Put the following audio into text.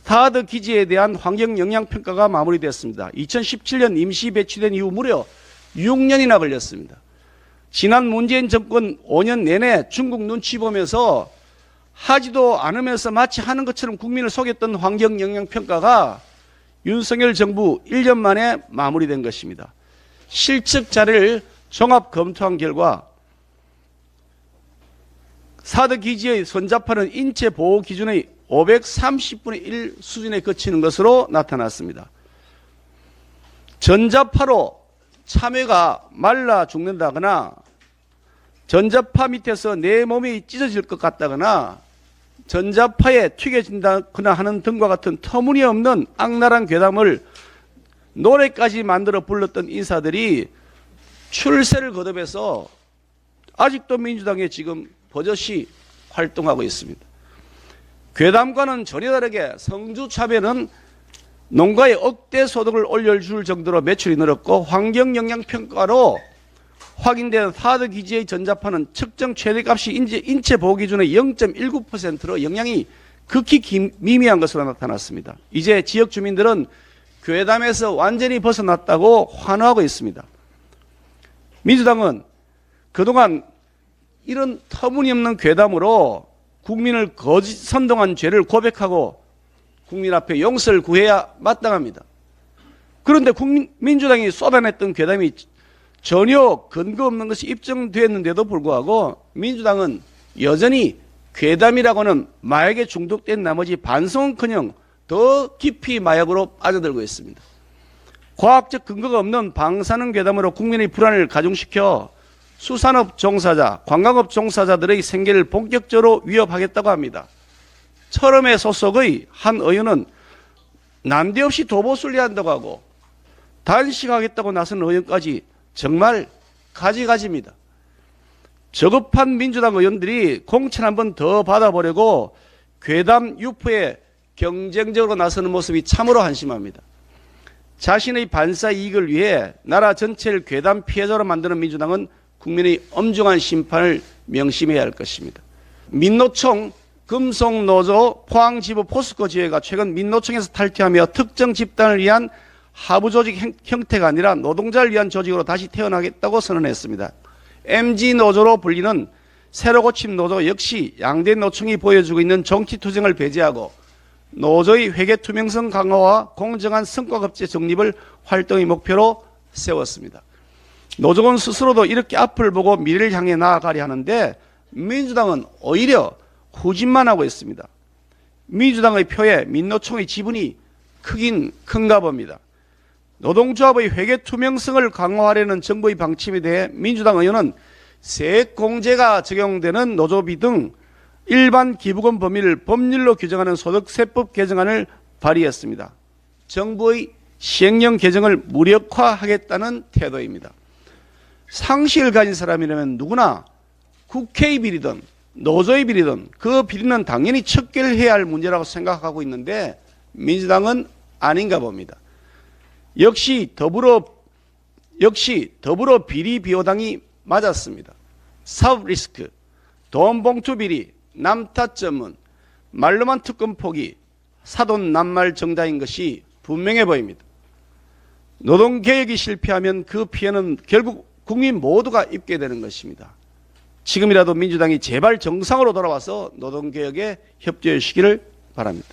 사드 기지에 대한 환경영향평가가 마무리됐습니다. 2017년 임시 배치된 이후 무려 6년이나 걸렸습니다. 지난 문재인 정권 5년 내내 중국 눈치 보면서 하지도 않으면서 마치 하는 것처럼 국민을 속였던 환경영향평가가 윤석열 정부 1년 만에 마무리된 것입니다. 실측 자료를 종합 검토한 결과 사드 기지의 전자파는 인체 보호 기준의 530분의 1 수준에 그치는 것으로 나타났습니다. 전자파로 참외가 말라 죽는다거나 전자파 밑에서 내 몸이 찢어질 것 같다거나 전자파에 튀겨진다거나 하는 등과 같은 터무니없는 악랄한 괴담을 노래까지 만들어 불렀던 인사들이 출세를 거듭해서 아직도 민주당에 지금 버젓이 활동하고 있습니다. 괴담과는 전혀 다르게 성주차별은 농가에 억대 소득을 올려줄 정도로 매출이 늘었고 환경영향평가로 확인된 사드 기지의 전자파는 측정 최대값이 인체 보호 기준의 0.19%로 영향이 극히 미미한 것으로 나타났습니다. 이제 지역 주민들은 괴담에서 완전히 벗어났다고 환호하고 있습니다. 민주당은 그동안 이런 터무니없는 괴담으로 국민을 거짓 선동한 죄를 고백하고 국민 앞에 용서를 구해야 마땅합니다. 그런데 민주당이 쏟아냈던 괴담이 전혀 근거 없는 것이 입증되었는데도 불구하고 민주당은 여전히 괴담이라고는 마약에 중독된 나머지 반성은커녕 더 깊이 마약으로 빠져들고 있습니다. 과학적 근거가 없는 방사능 괴담으로 국민의 불안을 가중시켜 수산업 종사자, 관광업 종사자들의 생계를 본격적으로 위협하겠다고 합니다. 철험회 소속의 한 의원은 난데없이 도보순례한다고 하고 단식하겠다고 나선 의원까지 정말 가지가지입니다. 저급한 민주당 의원들이 공천 한 번 더 받아보려고 괴담 유포에 경쟁적으로 나서는 모습이 참으로 한심합니다. 자신의 반사 이익을 위해 나라 전체를 괴담 피해자로 만드는 민주당은 국민의 엄중한 심판을 명심해야 할 것입니다. 민노총, 금속노조, 포항지부, 포스코 지회가 최근 민노총에서 탈퇴하며 특정 집단을 위한 하부 조직 형태가 아니라 노동자를 위한 조직으로 다시 태어나겠다고 선언했습니다. MG노조로 불리는 새로 고침 노조 역시 양대 노총이 보여주고 있는 정치투쟁을 배제하고 노조의 회계 투명성 강화와 공정한 성과급제 정립을 활동의 목표로 세웠습니다. 노조는 스스로도 이렇게 앞을 보고 미래를 향해 나아가려 하는데 민주당은 오히려 후진만 하고 있습니다. 민주당의 표에 민노총의 지분이 크긴 큰가 봅니다. 노동조합의 회계 투명성을 강화하려는 정부의 방침에 대해 민주당 의원은 세액공제가 적용되는 노조비 등 일반 기부금 범위를 법률로 규정하는 소득세법 개정안을 발의했습니다. 정부의 시행령 개정을 무력화하겠다는 태도입니다. 상식을 가진 사람이라면 누구나 국회의 비리든 노조의 비리든 그 비리는 당연히 척결해야 할 문제라고 생각하고 있는데 민주당은 아닌가 봅니다. 역시 더불어 비리 비호당이 맞았습니다. 사업 리스크, 돈 봉투 비리, 남탓 전문, 말로만 특권 포기, 사돈 낱말 정당인 것이 분명해 보입니다. 노동개혁이 실패하면 그 피해는 결국 국민 모두가 입게 되는 것입니다. 지금이라도 민주당이 제발 정상으로 돌아와서 노동개혁에 협조해 주시기를 바랍니다.